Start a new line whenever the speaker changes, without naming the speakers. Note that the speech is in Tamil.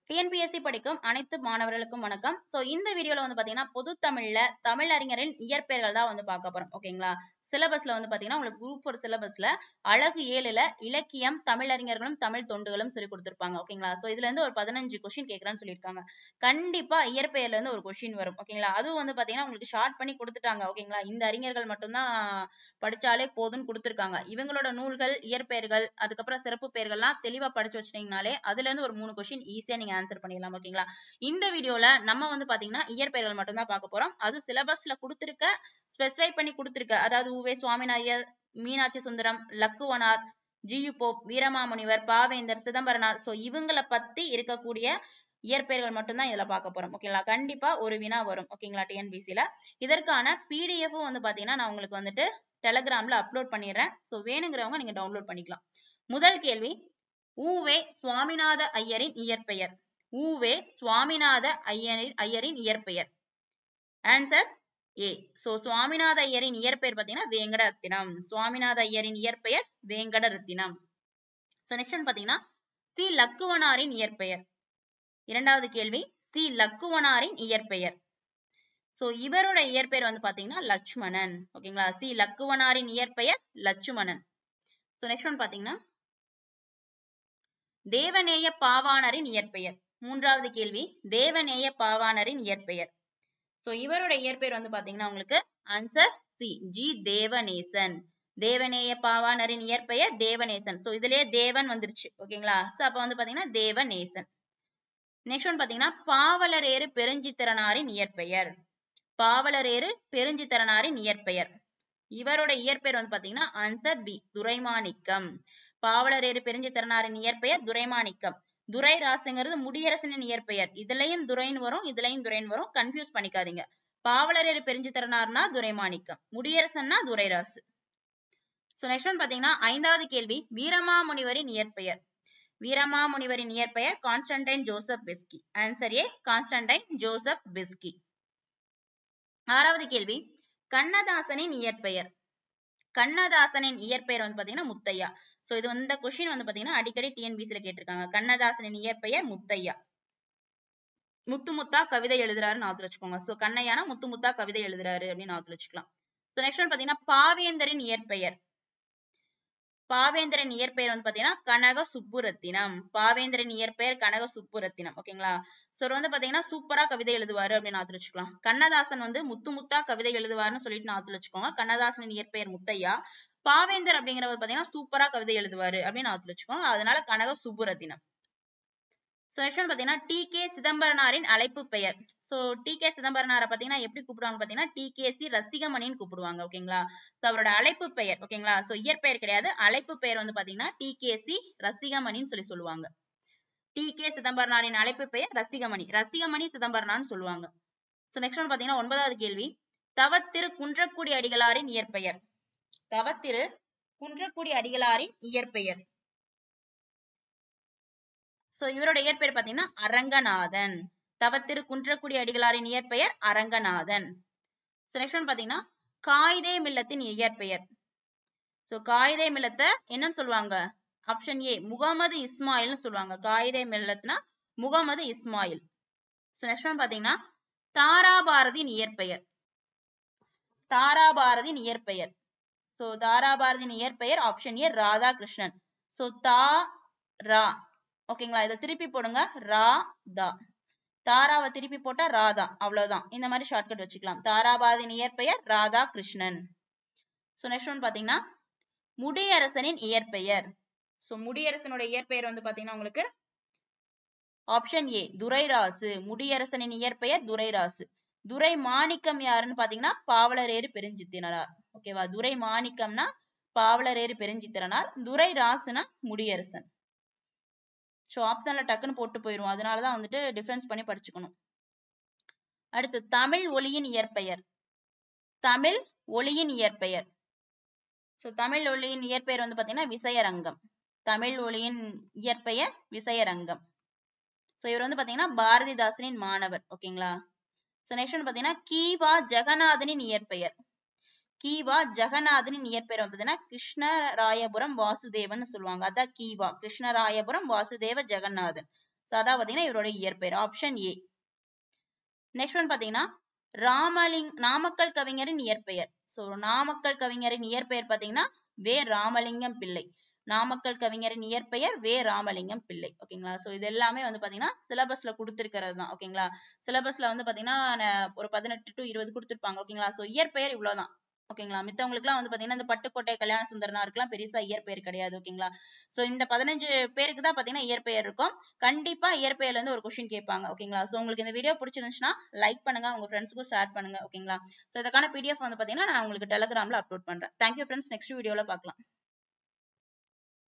டிஎன்பிஎஸ்சி படிக்கும் அனைத்து மாணவர்களுக்கும் வணக்கம். சோ இந்த வீடியோல வந்து பாத்தீங்கன்னா பொது தமிழ்ல தமிழறிஞரின் இயற்பெயர்கள் தான் வந்து பார்க்க போறோம். ஓகேங்களா? சிலபஸ்ல வந்து பாத்தீங்கன்னா உங்களுக்கு குரூப் 4 சிலபஸ்ல அழகு 7ல இலக்கியம், தமிழறிஞர்களும் தமிழ் தொண்டுகளும் சொல்லி கொடுத்திருப்பாங்க. ஓகேங்களா? சோ இதுல இருந்து ஒரு 15 கொஸ்டின் கேட்கறான்னு சொல்லியிருக்காங்க. கண்டிப்பா இயற்பெயர்ல இருந்து ஒரு கொஸ்டின் வரும். ஓகேங்களா? அதுவும் வந்து பாத்தீங்கன்னா உங்களுக்கு ஷார்ட் பண்ணி கொடுத்துட்டாங்க. ஓகேங்களா? இந்த அறிஞர்கள் மட்டும்தான் படிச்சாலே போதும்னு கொடுத்திருக்காங்க. இவங்களோட நூல்கள், இயற்பெயர்கள், அதுக்கப்புறம் சிறப்பு பெயர்கள்லாம் தெளிவா படிச்சு வச்சிட்டீங்கனாலே அதுல இருந்து ஒரு 3 கொஸ்டின் ஈஸியா நீங்க ஆன்சர் பண்ணிடலாம். ஓகேங்களா? இந்த வீடியோல நம்ம வந்து பாத்தீங்கன்னா இயற்பெயர்கள் மட்டும் தான் பார்க்க போறோம். அது சிலபஸ்ல கொடுத்திருக்க ஸ்பெசிஃபை பண்ணி கொடுத்திருக்க, அதாவது உவே சுவாமிநாயர், மீனாட்சி சுந்தரம், லக்குவனார், ஜியு போப், வீரமாமுனிவர், பாவேந்தர், சிதம்பரனார், சோ இவங்களை பத்தி இருக்கக்கூடிய இயற்பெயர்கள் மட்டும்தான் இதுல பார்க்க போறோம். ஓகேங்களா? கண்டிப்பா ஒரு வினா வரும். ஓகேங்களா? டிஎன்பிசில இதற்கான பிடிஎஃப் வந்து பாத்தீங்கன்னா நான் உங்களுக்கு வந்துட்டு டெலகிராம்ல அப்லோட் பண்ணிடுறேன். சோ வேணுங்கிறவங்க நீங்க டவுன்லோட் பண்ணிக்கலாம். முதல் கேள்வி, உவே சுவாமிநாத ஐயரின் இயற்பெயர். உவே சுவாமிநாத ஐயரின் இயற்பெயர். Answer A. சோ சுவாமிநாத ஐயரின் இயற்பெயர் பாத்தீங்கன்னா வேங்கடரத்தினம். சுவாமிநாத ஐயரின் இயற்பெயர் வேங்கடரத்தினம். சோ நெக்ஸ்ட் ஒன் பாத்தீங்கன்னா சி லக்குவனாரின் இயற்பெயர். இரண்டாவது கேள்வி, சி லக்குவனாரின் இயற்பெயர். சோ இவரோட இயற்பெயர் வந்து பாத்தீங்கன்னா லட்சுமணன். ஓகேங்களா? சி லக்குவனாரின் இயற்பெயர் லட்சுமணன். சோ நெக்ஸ்ட் ஒன் பாத்தீங்கன்னா தேவநேய பாவாணரின் இயற்பெயர். மூன்றாவது கேள்வி, தேவநேய பாவாணரின் இயற்பெயர். சோ இவரோட இயற்பெயர் வந்து பாத்தீங்கன்னா உங்களுக்கு ஆன்சர் சி, ஜி தேவநேசன். தேவநேய பாவாணரின் இயற்பெயர் தேவநேசன். சோ இதுலயே தேவன் வந்துருச்சு. ஓகேங்களா? சோ அப்ப வந்து பாத்தீங்கன்னா தேவநேசன். நெக்ஸ்ட் ஒன் பாத்தீங்கன்னா பாவலரேறு பெருஞ்சித்திரனாரின் இயற்பெயர். பாவலரேறு பெருஞ்சித்திரனாரின் இயற்பெயர். இவரோட இயற்பெயர் வந்து பாத்தீங்கன்னா ஆன்சர் பி, துரைமாணிக்கம். பாவலரேறு பெருஞ்சித்திரனாரின் இயற்பெயர் துரைமாணிக்கம். துரைராசுங்கிறது முடியரசனின் இயற்பெயர். இதுலயும் துரைன்னு வரும், இதுலயும் துரைன்னு வரும், கன்ஃபியூஸ் பண்ணிக்காதீங்க. பாவலரேறு பெருஞ்சித்திரனார்னா Duraimanickam, முடியரசன்னா Durairasu. So next one பாத்தீங்கன்னா ஐந்தாவது கேள்வி, வீரமாமுனிவரின் இயற்பெயர். வீரமாமுனிவரின் இயற்பெயர் Constantine Joseph Beschi. Answer A, Constantine Joseph Beschi. ஆறாவது கேள்வி, கண்ணதாசனின் இயற்பெயர். கண்ணதாசனின் இயற்பெயர் வந்து பாத்தீங்கன்னா முத்தையா. சோ இது இந்த கொஸ்டின் வந்து பாத்தீங்கன்னா அடிக்கடி டிஎன்பிசில கேட்டிருக்காங்க. கண்ணதாசனின் இயற்பெயர் முத்தையா. முத்து முத்தா கவிதை எழுதுறாருன்னு ஆத்துல வச்சுக்கோங்க. சோ கண்ணையானா முத்து முத்தா கவிதை எழுதுறாரு அப்படின்னு ஆத்துல வச்சுக்கலாம். சோ நெக்ஸ்ட் ஒன் பாத்தீங்கன்னா பாவேந்தரின் இயற்பெயர். பாவேந்தரின் இயற்பெயர் வந்து பாத்தீங்கன்னா கனக சுப்புரத்தினம். பாவேந்தரின் இயற்பெயர் கனக சுப்புரத்தினம். ஓகேங்களா? சோ வந்து பாத்தீங்கன்னா சூப்பரா கவிதை எழுதுவாரு அப்படின்னு ஆத்துல வச்சுக்கலாம். கண்ணதாசன் வந்து முத்து முத்தா கவிதை எழுதுவாருன்னு சொல்லிட்டு ஆத்துல வச்சுக்கோங்க. கண்ணதாசனின் இயற்பெயர் முத்தையா. பாவேந்தர் அப்படிங்கிறவர் பாத்தீங்கன்னா சூப்பரா கவிதை எழுதுவாரு அப்படின்னு ஆத்துல வச்சுக்கோங்க. அதனால கனக சுப்புரத்தினம். சோ நெக்ஸ்ட் ஒன் பாத்தீங்கன்னா டி கே சிதம்பரனாரின் அழைப்பு பெயர். சோ டி கே சிதம்பரனாரை பாத்தீங்கன்னா எப்படி கூப்பிடுவாங்க பாத்தீங்கன்னா டிகேசி ரசிகமணின்னு கூப்பிடுவாங்க. ஓகேங்களா? சோ அவரோட அழைப்பு பெயர். ஓகேங்களா? சோ இயற்பெயர் கிடையாது, அழைப்பு பெயர் வந்து பாத்தீங்கன்னா டிகேசி ரசிகமணின்னு சொல்லுவாங்க. டி கே சிதம்பரனாரின் அழைப்பு பெயர் ரசிகமணி. ரசிகமணி சிதம்பரனார்னு சொல்லுவாங்க. சோ நெக்ஸ்ட் ஒன் பாத்தீங்கன்னா 9வது கேள்வி, தவத்திரு குன்றக்குடி அடிகளாரின் இயற்பெயர். தவத்திரு குன்றக்குடி அடிகளாரின் இயற்பெயர். சோ இவரோட இயற்பெயர் பாத்தீங்கன்னா அரங்கநாதன். தவத்திரு குன்றக்குடி அடிகளாரின் இயற்பெயர் அரங்கநாதன். சோ நெக்ஸ்ட் ஒன் பாத்தீங்கன்னா காயிதே மில்லத்தின் இயற்பெயர். சோ காயிதே மில்லத்தை என்னன்னு சொல்லுவாங்க? ஆப்ஷன் ஏ, முகமது இஸ்மாயில்னு சொல்லுவாங்க. காயிதே மில்லத்னா Mohammed Ismail. So next one பாத்தீங்கன்னா தாராபாரதியின் இயற்பெயர். தாராபாரதியின் இயற்பெயர். சோ தாராபாரதியின் இயற்பெயர் ஆப்ஷன் ஏ ராதாகிருஷ்ணன். சோ தா ரா. ஓகேங்களா? இதை திருப்பி போடுங்க, ரா தா. தாராவை திருப்பி போட்டா ராதா, அவ்வளவுதான். இந்த மாதிரி ஷார்ட்கட் வச்சுக்கலாம். தாராபாரதியின் இயற்பெயர் Radha Krishnan. So next one பாத்தீங்கன்னா முடியரசனின் இயற்பெயர். சோ முடியரசனோட இயற்பெயர் வந்து பாத்தீங்கன்னா உங்களுக்கு ஆப்ஷன் ஏ துரைராசு. முடியரசனின் இயற்பெயர் துரைராசு. துரை மாணிக்கம் யாருன்னு பாத்தீங்கன்னா பாவலரேறு பெருஞ்சித்திரனார். ஓகேவா? துரை மாணிக்கம்னா பாவலரேறு பெருஞ்சித்திரனார். துரைராசுனா முடியரசன். சோ ஆப்ஷன்ல டக்குன்னு போட்டு போயிரும். அதனாலதான் வந்துட்டு டிஃபரன்ஸ் பண்ணி படிச்சுக்கணும். அடுத்து தமிழ் ஒளியின் இயற்பெயர். தமிழ் ஒளியின் இயற்பெயர். சோ தமிழ் ஒளியின் இயற்பெயர் வந்து பாத்தீங்கன்னா விசயரங்கம். தமிழ் ஒளியின் இயற்பெயர் விசயரங்கம். சோ இவர் வந்து பாத்தீங்கன்னா பாரதிதாசனின் மாணவர். ஓகேங்களா? சோ நெக்ஸ்ட் வந்து பாத்தீங்கன்னா கீவா ஜெகநாதனின் இயற்பெயர். கீவா ஜெகநாதனின் இயற்பெயர் பாத்தீங்கன்னா கிருஷ்ணராயபுரம் வாசுதேவன் சொல்லுவாங்க. அதான் கீவா. கிருஷ்ணராயபுரம் வாசுதேவ ஜெகநாதன். சோ அதான் பாத்தீங்கன்னா இவரோட இயற்பெயர் ஆப்ஷன் ஏ. நெக்ஸ்ட் ஒன் பாத்தீங்கன்னா நாமக்கல் கவிஞரின் இயற்பெயர். சோ நாமக்கல் கவிஞரின் இயற்பெயர் பாத்தீங்கன்னா வே ராமலிங்கம் பிள்ளை. நாமக்கல் கவிஞரின் இயற்பெயர் வே ராமலிங்கம் பிள்ளை. ஓகேங்களா. சோ இது எல்லாமே வந்து பாத்தீங்கன்னா சிலபஸ்ல கொடுத்திருக்கிறது தான். ஓகேங்களா. சிலபஸ்ல வந்து பாத்தீங்கன்னா ஒரு 18 to 20 கொடுத்திருப்பாங்க. ஓகேங்களா. சோ இயற்பெயர் இவ்வளவுதான். ஓகேங்களா. மித்தவங்களுக்கு எல்லாம் வந்து பாத்தீங்கன்னா இந்த பட்டுக்கோட்டை கல்யாண சுந்தரனாருக்குலாம் பெருசா இயற்பெயர் கிடையாது. ஓகேங்களா. சோ இந்த 15 பேருக்கு தான் பாத்தீங்கன்னா இயற்பெயர் இருக்கும். கண்டிப்பா இயற்பெயர்ல இருந்து ஒரு கொஸ்டின் கேட்பாங்க. ஓகேங்களா. சோ உங்களுக்கு இந்த வீடியோ பிடிச்சிருந்துச்சுன்னா லைக் பண்ணுங்க, உங்க ஃப்ரெண்ட்ஸ்க்கும் ஷேர் பண்ணுங்க. ஓகேங்களா. சோ இதற்கான PDF வந்து பாத்தீங்கன்னா நான் உங்களுக்கு டெலிகிராம்ல அப்லோட் பண்றேன். Thank you friends. நெக்ஸ்ட் வீடியோல பார்க்கலாம்.